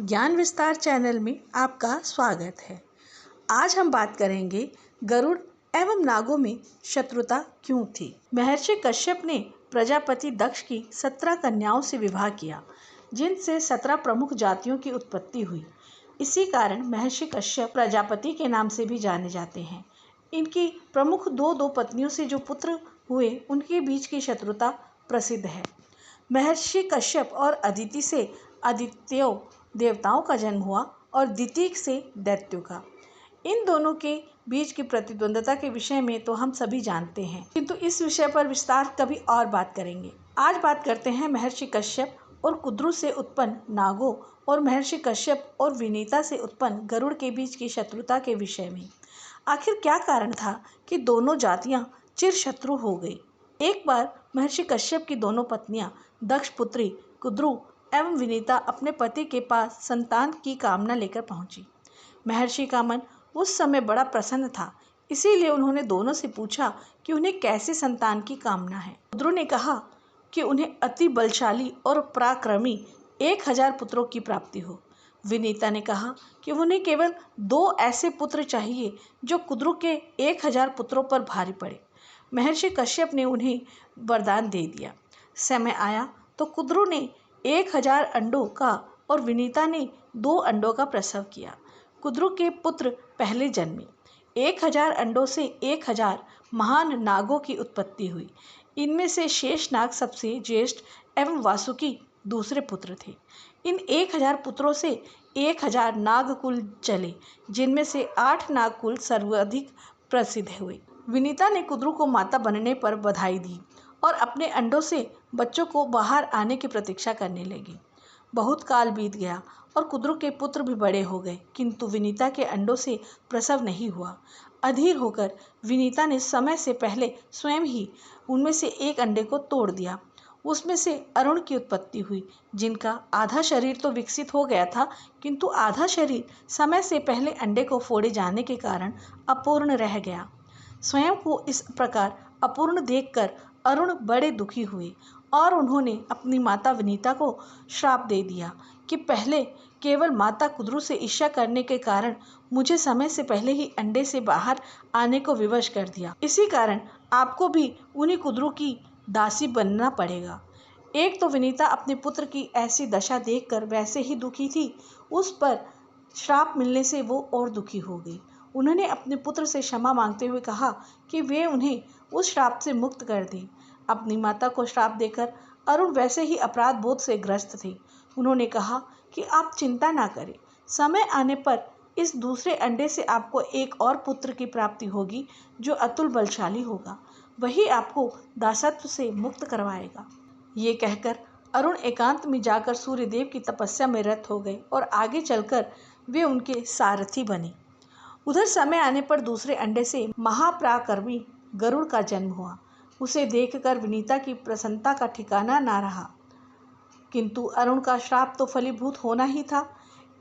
ज्ञान विस्तार चैनल में आपका स्वागत है। आज हम बात करेंगे गरुड़ एवं नागों में शत्रुता क्यों थी। महर्षि कश्यप ने प्रजापति दक्ष की 17 कन्याओं से विवाह किया, जिनसे 17 प्रमुख जातियों की उत्पत्ति हुई। इसी कारण महर्षि कश्यप प्रजापति के नाम से भी जाने जाते हैं। इनकी प्रमुख दो पत्नियों से जो पुत्र हुए, उनके बीच की शत्रुता प्रसिद्ध है। महर्षि कश्यप और अदिति से आदित्यों देवताओं का जन्म हुआ और दिति से दैत्यों का। इन दोनों के बीच की प्रतिद्वंद्विता के विषय में तो हम सभी जानते हैं, किंतु इस विषय पर विस्तार कभी और बात करेंगे। आज बात करते हैं महर्षि कश्यप और कुद्रु से उत्पन्न नागों और महर्षि कश्यप और विनीता से उत्पन्न गरुड़ के बीच की शत्रुता के विषय में। आखिर क्या कारण था कि दोनों जातियां चिर शत्रु हो गई। एक बार महर्षि कश्यप की दोनों पत्नियां दक्ष पुत्री कुद्रु एवं विनीता अपने पति के पास संतान की कामना लेकर पहुंची। महर्षि का मन उस समय बड़ा प्रसन्न था, इसीलिए उन्होंने दोनों से पूछा कि उन्हें कैसे संतान की कामना है। कुद्रु ने कहा कि उन्हें अति बलशाली और पराक्रमी 1000 पुत्रों की प्राप्ति हो। विनीता ने कहा कि उन्हें केवल 2 ऐसे पुत्र चाहिए जो कुद्रु के 1000 पुत्रों पर भारी पड़े। महर्षि कश्यप ने उन्हें वरदान दे दिया। समय आया तो कुद्रु ने 1000 अंडों का और विनीता ने 2 अंडों का प्रसव किया। कुद्रु के पुत्र पहले जन्मे। 1000 अंडों से 1000 महान नागों की उत्पत्ति हुई। इनमें से शेषनाग सबसे ज्येष्ठ एवं वासुकी दूसरे पुत्र थे। इन 1000 पुत्रों से 1000 नागकुल चले, जिनमें से 8 नागकुल सर्वाधिक प्रसिद्ध हुए। विनीता ने कुद्रु को माता बनने पर बधाई दी और अपने अंडों से बच्चों को बाहर आने की प्रतीक्षा करने लगी। बहुत काल बीत गया और कुद्रु के पुत्र भी बड़े हो गए, किंतु विनीता के अंडों से प्रसव नहीं हुआ। अधीर होकर विनीता ने समय से पहले स्वयं ही उनमें से एक अंडे को तोड़ दिया। उसमें से अरुण की उत्पत्ति हुई, जिनका आधा शरीर तो विकसित हो गया था, किंतु आधा शरीर समय से पहले अंडे को फोड़े जाने के कारण अपूर्ण रह गया। स्वयं को इस प्रकार अपूर्ण देखकर अरुण बड़े दुखी हुए और उन्होंने अपनी माता विनीता को श्राप दे दिया कि पहले केवल माता कुद्रु से ईर्ष्या करने के कारण मुझे समय से पहले ही अंडे से बाहर आने को विवश कर दिया। इसी कारण आपको भी उन्हीं कुद्रु की दासी बनना पड़ेगा। एक तो विनीता अपने पुत्र की ऐसी दशा देखकर वैसे ही दुखी थी, उस पर श्राप मिलने से वो और दुखी हो गई। उन्होंने अपने पुत्र से क्षमा मांगते हुए कहा कि वे उन्हें उस श्राप से मुक्त कर दें। अपनी माता को श्राप देकर अरुण वैसे ही अपराध बोध से ग्रस्त थे। उन्होंने कहा कि आप चिंता ना करें, समय आने पर इस दूसरे अंडे से आपको एक और पुत्र की प्राप्ति होगी जो अतुल बलशाली होगा। वही आपको दासत्व से मुक्त करवाएगा। ये कहकर अरुण एकांत में जाकर सूर्यदेव की तपस्या में रत हो गए और आगे चलकर वे उनके सारथी बने। उधर समय आने पर दूसरे अंडे से महापराक्रमी गरुड़ का जन्म हुआ। उसे देखकर विनीता की प्रसन्नता का ठिकाना ना रहा, किंतु अरुण का श्राप तो फलीभूत होना ही था।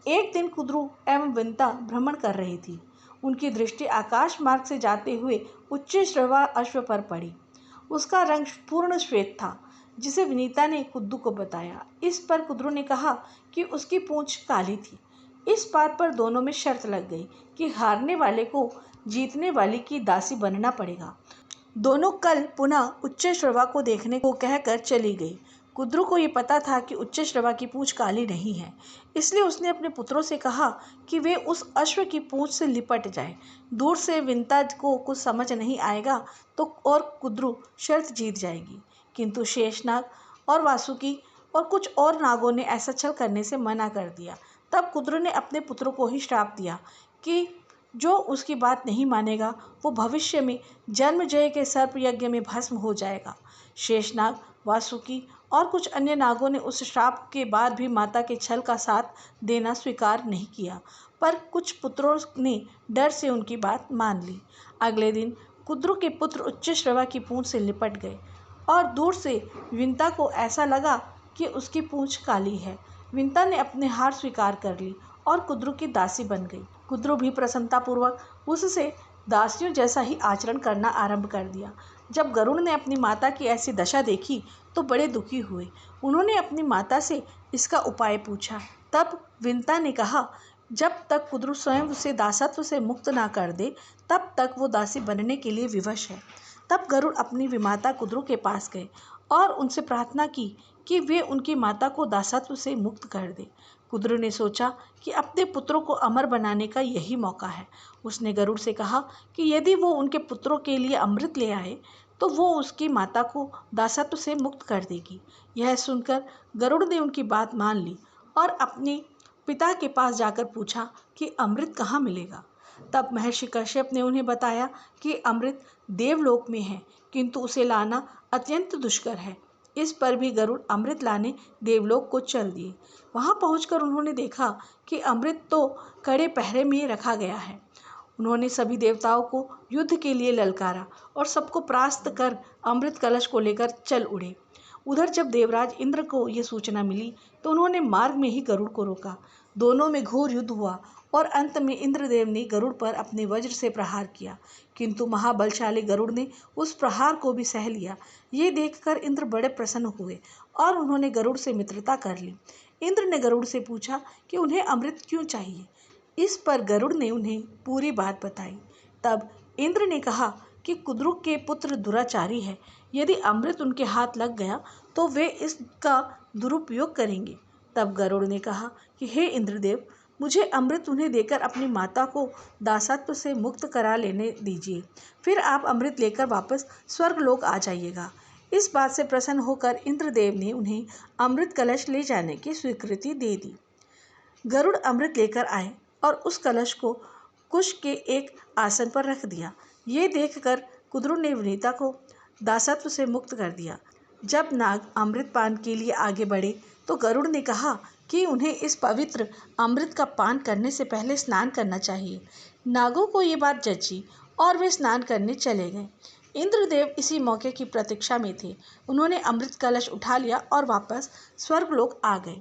एक दिन कुद्रु एवं विनीता भ्रमण कर रही थी। उनकी दृष्टि आकाश मार्ग से जाते हुए उच्चैःश्रवा अश्व पर पड़ी। उसका रंग पूर्ण श्वेत था, जिसे विनीता ने कुद्रु को बताया। इस पर कुद्रु ने कहा कि उसकी पूंछ काली थी। इस बात पर दोनों में शर्त लग गई कि हारने वाले को जीतने वाली की दासी बनना पड़ेगा। दोनों कल पुनः उच्चैःश्रवा को देखने को कहकर चली गई। कुद्रु को ये पता था कि उच्चैःश्रवा की पूंछ काली नहीं है, इसलिए उसने अपने पुत्रों से कहा कि वे उस अश्व की पूंछ से लिपट जाए। दूर से विनीता को कुछ समझ नहीं आएगा तो और कुद्रु शर्त जीत जाएगी, किंतु शेषनाग और वासुकी और कुछ और नागों ने ऐसा छल करने से मना कर दिया। तब कुद्रु ने अपने पुत्रों को ही श्राप दिया कि जो उसकी बात नहीं मानेगा वो भविष्य में जन्मजय के सर्प यज्ञ में भस्म हो जाएगा। शेषनाग, वासुकी और कुछ अन्य नागों ने उस श्राप के बाद भी माता के छल का साथ देना स्वीकार नहीं किया, पर कुछ पुत्रों ने डर से उनकी बात मान ली। अगले दिन कुद्रु के पुत्र उच्चैःश्रवा की पूंछ से लिपट गए और दूर से विनीता को ऐसा लगा कि उसकी पूंछ काली है। विनीता ने अपने हार स्वीकार कर ली और कुद्रु की दासी बन गई। कुद्रु भी प्रसन्नतापूर्वक उससे दासियों जैसा ही आचरण करना आरंभ कर दिया। जब गरुड़ ने अपनी माता की ऐसी दशा देखी तो बड़े दुखी हुए। उन्होंने अपनी माता से इसका उपाय पूछा, तब विंता ने कहा, जब तक कुद्रू स्वयं उसे दासत्व से मुक्त ना कर दे तब तक वो दासी बनने के लिए विवश है। तब गरुड़ अपनी विमाता कुद्रू के पास गए और उनसे प्रार्थना की कि वे उनकी माता को दासत्व से मुक्त कर दे। कुद्रू ने सोचा कि अपने पुत्रों को अमर बनाने का यही मौका है। उसने गरुड़ से कहा कि यदि वो उनके पुत्रों के लिए अमृत ले आए तो वो उसकी माता को दासत्व से मुक्त कर देगी। यह सुनकर गरुड़ ने उनकी बात मान ली और अपने पिता के पास जाकर पूछा कि अमृत कहाँ मिलेगा। तब महर्षि कश्यप ने उन्हें बताया कि अमृत देवलोक में है, किंतु उसे लाना अत्यंत दुष्कर है। इस पर भी गरुड़ अमृत लाने देवलोक को चल दिए। वहां पहुंचकर उन्होंने देखा कि अमृत तो कड़े पहरे में रखा गया है। उन्होंने सभी देवताओं को युद्ध के लिए ललकारा और सबको परास्त कर अमृत कलश को लेकर चल उड़े। उधर जब देवराज इंद्र को ये सूचना मिली तो उन्होंने मार्ग में ही गरुड़ को रोका। दोनों में घोर युद्ध हुआ और अंत में इंद्रदेव ने गरुड़ पर अपने वज्र से प्रहार किया, किंतु महाबलशाली गरुड़ ने उस प्रहार को भी सह लिया। ये देखकर इंद्र बड़े प्रसन्न हुए और उन्होंने गरुड़ से मित्रता कर ली। इंद्र ने गरुड़ से पूछा कि उन्हें अमृत क्यों चाहिए। इस पर गरुड़ ने उन्हें पूरी बात बताई। तब इंद्र ने कहा कि कुद्रू के पुत्र दुराचारी है, यदि अमृत उनके हाथ लग गया तो वे इसका दुरुपयोग करेंगे। तब गरुड़ ने कहा कि हे इंद्रदेव, मुझे अमृत उन्हें देकर अपनी माता को दासत्व से मुक्त करा लेने दीजिए, फिर आप अमृत लेकर वापस स्वर्गलोक आ जाइएगा। इस बात से प्रसन्न होकर इंद्रदेव ने उन्हें अमृत कलश ले जाने की स्वीकृति दे दी। गरुड़ अमृत लेकर आए और उस कलश को कुश के एक आसन पर रख दिया। ये देखकर कुद्रू ने विनीता को दासत्व से मुक्त कर दिया। जब नाग अमृत पान के लिए आगे बढ़े तो गरुड़ ने कहा कि उन्हें इस पवित्र अमृत का पान करने से पहले स्नान करना चाहिए। नागों को ये बात जची और वे स्नान करने चले गए। इंद्रदेव इसी मौके की प्रतीक्षा में थे। उन्होंने अमृत कलश उठा लिया और वापस स्वर्गलोक आ गए।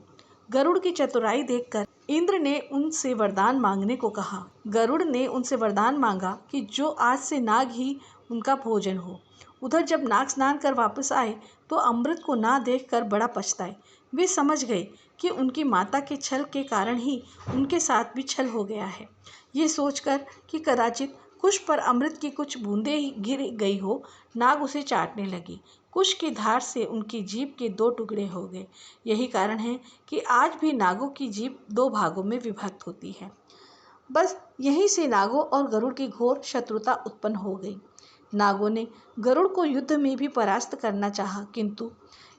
गरुड़ की चतुराई देखकर इंद्र ने उनसे वरदान मांगने को कहा। गरुड़ ने उनसे वरदान मांगा कि जो आज से नाग ही उनका भोजन हो। उधर जब नाग स्नान कर वापस आए तो अमृत को ना देखकर बड़ा पछताए। वे समझ गए कि उनकी माता के छल के कारण ही उनके साथ भी छल हो गया है। ये सोचकर कि कदाचित कुश पर अमृत की कुछ बूंदें ही गिर गई हो, नाग उसे चाटने लगी। कुश की धार से उनकी जीभ के 2 टुकड़े हो गए। यही कारण है कि आज भी नागों की जीभ 2 भागों में विभक्त होती है। बस यहीं से नागों और गरुड़ की घोर शत्रुता उत्पन्न हो गई। नागों ने गरुड़ को युद्ध में भी परास्त करना चाहा, किंतु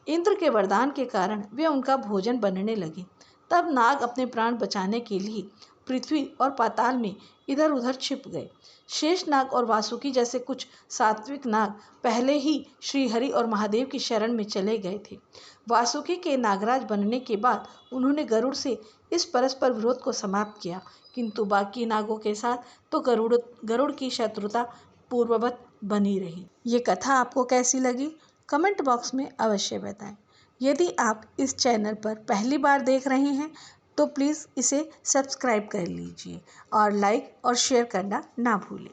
इंद्र के वरदान के कारण वे उनका भोजन बनने लगे। तब नाग अपने प्राण बचाने के लिए पृथ्वी और पाताल में इधर उधर छिप गए। शेषनाग और वासुकी जैसे कुछ सात्विक नाग पहले ही श्रीहरि और महादेव की शरण में चले गए थे। वासुकी के नागराज बनने के बाद उन्होंने गरुड़ से इस परस्पर विरोध को समाप्त किया, किंतु बाकी नागों के साथ तो गरुड़ की शत्रुता पूर्ववत बनी रही। ये कथा आपको कैसी लगी कमेंट बॉक्स में अवश्य बताएं। यदि आप इस चैनल पर पहली बार देख रहे हैं तो प्लीज़ इसे सब्सक्राइब कर लीजिए और लाइक और शेयर करना ना भूलें।